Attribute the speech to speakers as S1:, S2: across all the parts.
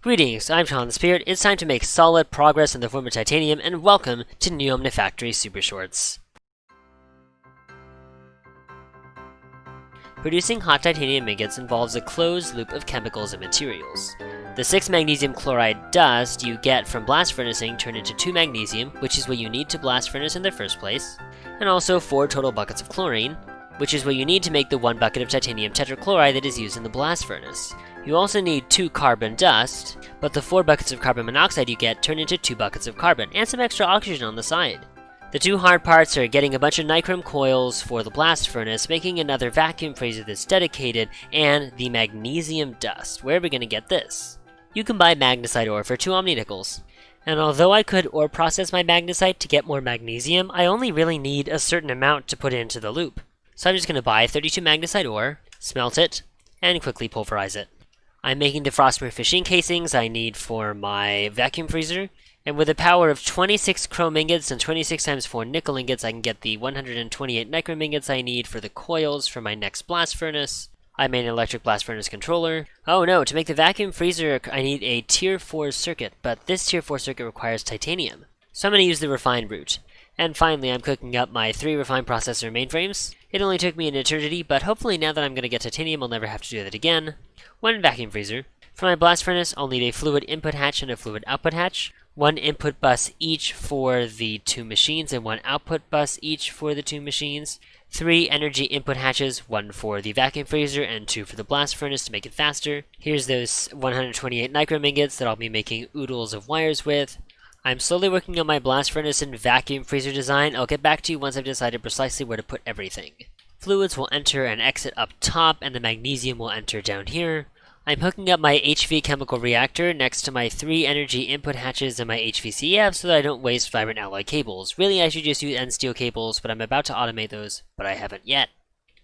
S1: Greetings, I'm Sean the Spirit. It's time to make solid progress in the form of titanium, and welcome to new Omnifactory Supershorts. Producing hot titanium ingots involves a closed loop of chemicals and materials. The 6 magnesium chloride dust you get from blast furnacing turn into 2 magnesium, which is what you need to blast furnace in the first place, and also 4 total buckets of chlorine, which is what you need to make the 1 bucket of titanium tetrachloride that is used in the blast furnace. You also need 2 carbon dust, but the 4 buckets of carbon monoxide you get turn into 2 buckets of carbon, and some extra oxygen on the side. The 2 hard parts are getting a bunch of nichrome coils for the blast furnace, making another vacuum freezer that's dedicated, and the magnesium dust. Where are we going to get this? You can buy magnesite ore for 2 omni nickels. And although I could ore process my magnesite to get more magnesium, I only really need a certain amount to put into the loop. So I'm just going to buy 32 magnesite ore, smelt it, and quickly pulverize it. I'm making the frostproof machine casings I need for my vacuum freezer, and with the power of 26 chrome ingots and 26 times 4 nickel ingots, I can get the 128 nichrome ingots I need for the coils for my next blast furnace. I made an electric blast furnace controller. Oh no, to make the vacuum freezer I need a tier 4 circuit, but this tier 4 circuit requires titanium. So I'm going to use the refined route. And finally, I'm cooking up my 3 refined processor mainframes. It only took me an eternity, but hopefully now that I'm going to get titanium, I'll never have to do that again. 1 vacuum freezer. For my blast furnace, I'll need a fluid input hatch and a fluid output hatch. 1 input bus each for the 2 machines, and 1 output bus each for the 2 machines. 3 energy input hatches, 1 for the vacuum freezer and 2 for the blast furnace to make it faster. Here's those 128 nichrome ingots that I'll be making oodles of wires with. I'm slowly working on my blast furnace and vacuum freezer design. I'll get back to you once I've decided precisely where to put everything. Fluids will enter and exit up top, and the magnesium will enter down here. I'm hooking up my HV chemical reactor next to my 3 energy input hatches and my HVCF so that I don't waste vibrant alloy cables. Really, I should just use end steel cables, but I'm about to automate those, but I haven't yet.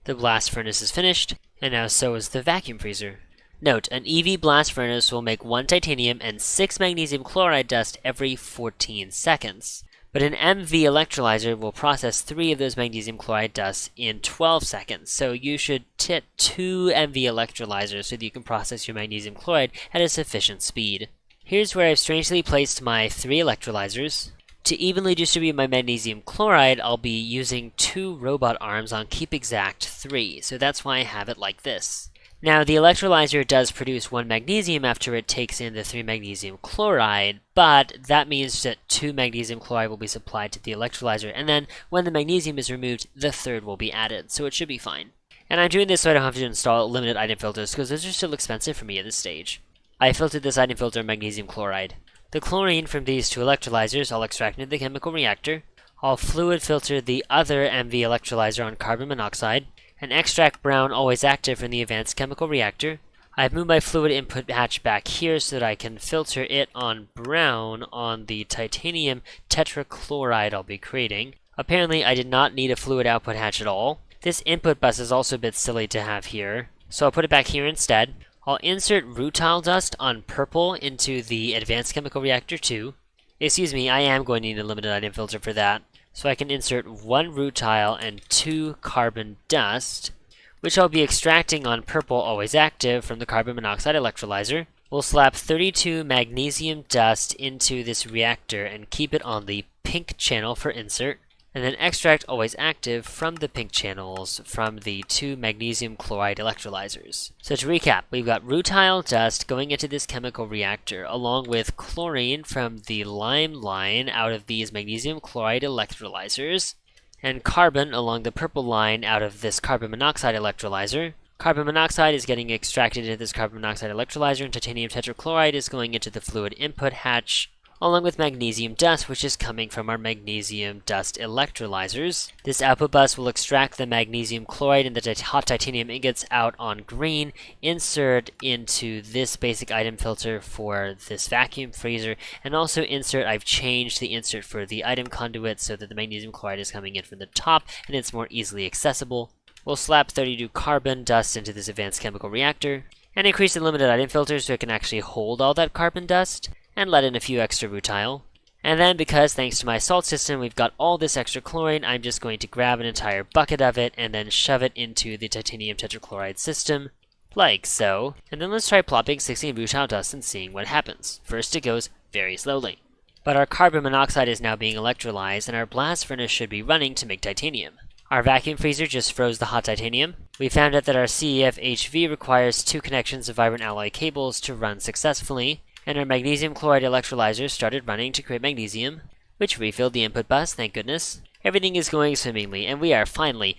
S1: The blast furnace is finished, and now so is the vacuum freezer. Note, an EV blast furnace will make 1 titanium and 6 magnesium chloride dust every 14 seconds. But an MV electrolyzer will process 3 of those magnesium chloride dusts in 12 seconds, so you should tip 2 MV electrolyzers so that you can process your magnesium chloride at a sufficient speed. Here's where I've strangely placed my 3 electrolyzers. To evenly distribute my magnesium chloride, I'll be using 2 robot arms on keep exact 3, so that's why I have it like this. Now, the electrolyzer does produce 1 magnesium after it takes in the 3 magnesium chloride, but that means that 2 magnesium chloride will be supplied to the electrolyzer, and then when the magnesium is removed, the 3rd will be added, so it should be fine. And I'm doing this so I don't have to install limited item filters, because those are still expensive for me at this stage. I filtered this item filter magnesium chloride. The chlorine from these 2 electrolyzers I'll extract into the chemical reactor. I'll fluid filter the other MV electrolyzer on carbon monoxide, and extract brown always active from the advanced chemical reactor. I've moved my fluid input hatch back here so that I can filter it on brown on the titanium tetrachloride I'll be creating. Apparently I did not need a fluid output hatch at all. This input bus is also a bit silly to have here, so I'll put it back here instead. I'll insert rutile dust on purple into the advanced chemical reactor too. Excuse me, I am going to need a limited item filter for that. So I can insert 1 rutile and 2 carbon dust, which I'll be extracting on purple always active from the carbon monoxide electrolyzer. We'll slap 32 magnesium dust into this reactor and keep it on the pink channel for insert, and then extract always active from the pink channels from the 2 magnesium chloride electrolyzers. So to recap, we've got rutile dust going into this chemical reactor, along with chlorine from the lime line out of these magnesium chloride electrolyzers, and carbon along the purple line out of this carbon monoxide electrolyzer. Carbon monoxide is getting extracted into this carbon monoxide electrolyzer, and titanium tetrachloride is going into the fluid input hatch, along with magnesium dust, which is coming from our magnesium dust electrolyzers. This output bus will extract the magnesium chloride and the hot titanium ingots out on green, insert into this basic item filter for this vacuum freezer, and also insert, I've changed the insert for the item conduit so that the magnesium chloride is coming in from the top and it's more easily accessible. We'll slap 32 carbon dust into this advanced chemical reactor, and increase the limited item filter so it can actually hold all that carbon dust, and let in a few extra rutile. And then, because thanks to my salt system we've got all this extra chlorine, I'm just going to grab an entire bucket of it and then shove it into the titanium tetrachloride system. like so. And then let's try plopping 16 rutile dust and seeing what happens. First it goes very slowly. But our carbon monoxide is now being electrolyzed, and our blast furnace should be running to make titanium. Our vacuum freezer just froze the hot titanium. We found out that our CEF HV requires 2 connections of vibrant alloy cables to run successfully, and our magnesium chloride electrolyzer started running to create magnesium, which refilled the input bus, thank goodness. Everything is going swimmingly, and we are finally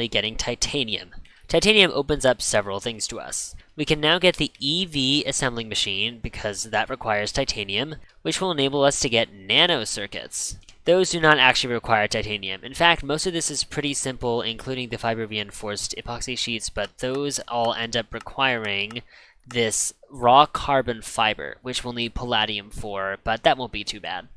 S1: getting titanium. Titanium opens up several things to us. We can now get the EV assembling machine because that requires titanium, which will enable us to get nanocircuits. Those do not actually require titanium. In fact, most of this is pretty simple, including the fiber reinforced epoxy sheets, but those all end up requiring this raw carbon fiber, which we'll need palladium for, but that won't be too bad.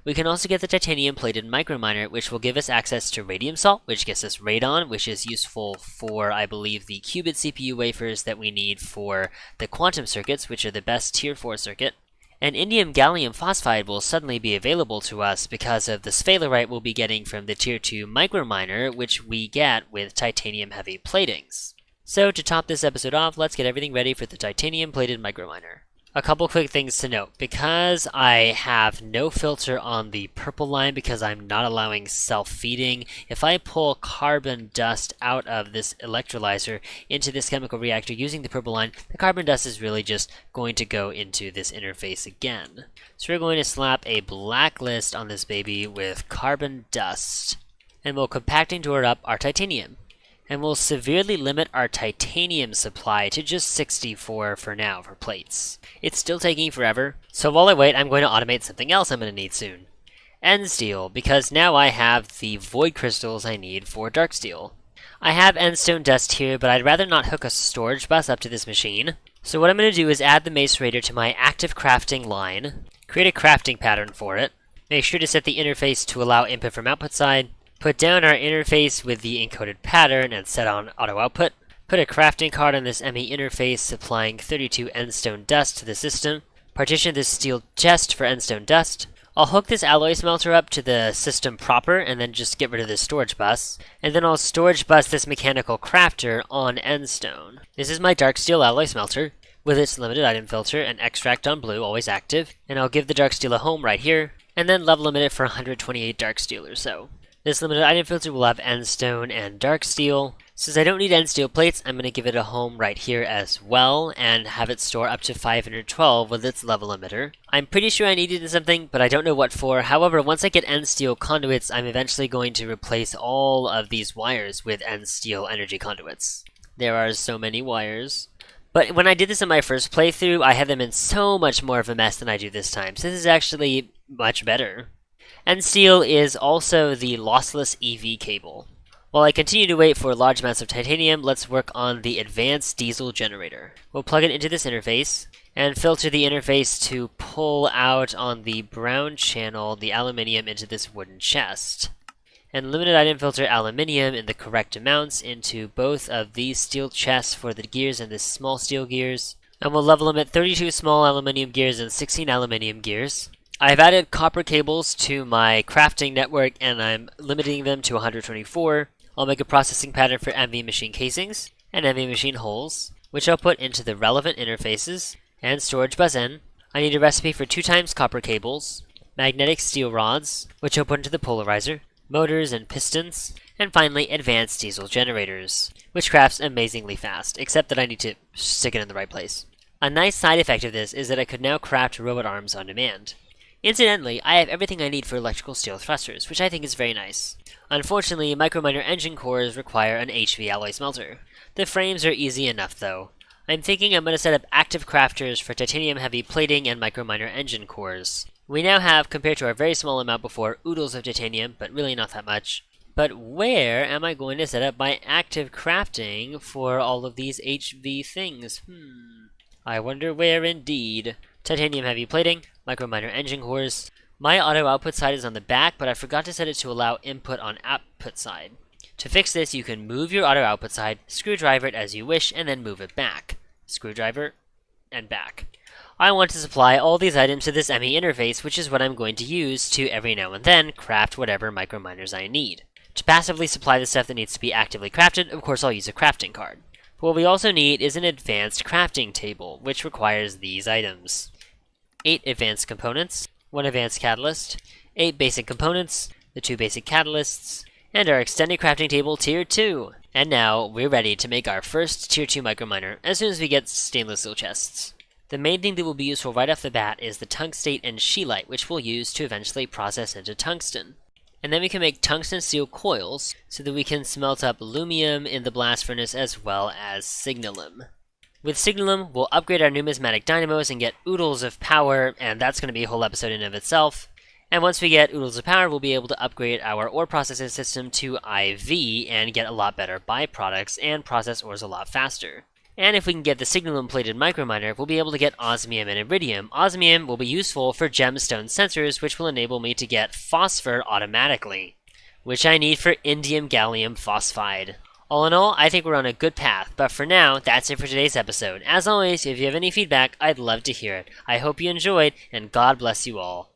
S1: We can also get the titanium plated microminer, which will give us access to radium salt, which gets us radon, which is useful for, I believe, the qubit CPU wafers that we need for the quantum circuits, which are the best tier 4 circuit. And indium gallium phosphide will suddenly be available to us because of the sphalerite we'll be getting from the tier 2 microminer, which we get with titanium heavy platings. So to top this episode off, let's get everything ready for the titanium plated microminer. A couple quick things to note. Because I have no filter on the purple line because I'm not allowing self-feeding, if I pull carbon dust out of this electrolyzer into this chemical reactor using the purple line, the carbon dust is really just going to go into this interface again. So we're going to slap a blacklist on this baby with carbon dust, and we'll compacting door up our titanium. And we'll severely limit our titanium supply to just 64 for now for plates. It's still taking forever, so while I wait, I'm going to automate something else I'm going to need soon. End steel, because now I have the void crystals I need for dark steel. I have end stone dust here, but I'd rather not hook a storage bus up to this machine. So what I'm going to do is add the macerator to my active crafting line, create a crafting pattern for it, make sure to set the interface to allow input from output side, put down our interface with the encoded pattern and set on auto output. Put a crafting card on this ME interface supplying 32 endstone dust to the system. Partition this steel chest for endstone dust. I'll hook this alloy smelter up to the system proper and then just get rid of this storage bus. And then I'll storage bus this mechanical crafter on endstone. This is my dark steel alloy smelter with its limited item filter and extract on blue, always active. And I'll give the dark steel a home right here and then level limit it for 128 dark steel or so. This limited item filter will have endstone and dark steel. Since I don't need end steel plates, I'm going to give it a home right here as well and have it store up to 512 with its level emitter. I'm pretty sure I needed something, but I don't know what for. However, once I get end steel conduits, I'm eventually going to replace all of these wires with end steel energy conduits. There are so many wires. But when I did this in my first playthrough, I had them in so much more of a mess than I do this time. So this is actually much better. End steel is also the lossless EV cable. While I continue to wait for large amounts of titanium, let's work on the advanced diesel generator. We'll plug it into this interface and filter the interface to pull out on the brown channel the aluminium into this wooden chest. And limited item filter aluminium in the correct amounts into both of these steel chests for the gears and the small steel gears. And we'll level limit 32 small aluminium gears and 16 aluminium gears. I've added copper cables to my crafting network and I'm limiting them to 124. I'll make a processing pattern for MV machine casings and MV machine holes, which I'll put into the relevant interfaces and storage bus N. I need a recipe for 2 times copper cables, magnetic steel rods, which I'll put into the polarizer, motors and pistons, and finally advanced diesel generators, which crafts amazingly fast, except that I need to stick it in the right place. A nice side effect of this is that I could now craft robot arms on demand. Incidentally, I have everything I need for electrical steel thrusters, which I think is very nice. Unfortunately, microminer engine cores require an HV alloy smelter. The frames are easy enough though. I'm thinking I'm going to set up active crafters for titanium heavy plating and microminer engine cores. We now have, compared to our very small amount before, oodles of titanium, but really not that much. But where am I going to set up my active crafting for all of these HV things? I wonder where indeed. Titanium heavy plating, microminer engine cores. My auto output side is on the back, but I forgot to set it to allow input on output side. To fix this, you can move your auto output side, screwdriver it as you wish, and then move it back. Screwdriver, and back. I want to supply all these items to this ME interface, which is what I'm going to use to every now and then craft whatever microminers I need. To passively supply the stuff that needs to be actively crafted, of course I'll use a crafting card. What we also need is an advanced crafting table, which requires these items. 8 advanced components, 1 advanced catalyst, 8 basic components, the 2 basic catalysts, and our extended crafting table tier 2. And now, we're ready to make our first tier 2 microminer as soon as we get stainless steel chests. The main thing that will be useful right off the bat is the tungstate and scheelite, which we'll use to eventually process into tungsten. And then we can make tungsten steel coils so that we can smelt up lumium in the blast furnace as well as signalum. With signalum, we'll upgrade our numismatic dynamos and get oodles of power, and that's going to be a whole episode in and of itself. And once we get oodles of power, we'll be able to upgrade our ore processing system to IV and get a lot better byproducts and process ores a lot faster. And if we can get the signalum-plated microminer, we'll be able to get osmium and iridium. Osmium will be useful for gemstone sensors, which will enable me to get phosphor automatically, which I need for indium gallium phosphide. All in all, I think we're on a good path, but for now, that's it for today's episode. As always, if you have any feedback, I'd love to hear it. I hope you enjoyed, and God bless you all.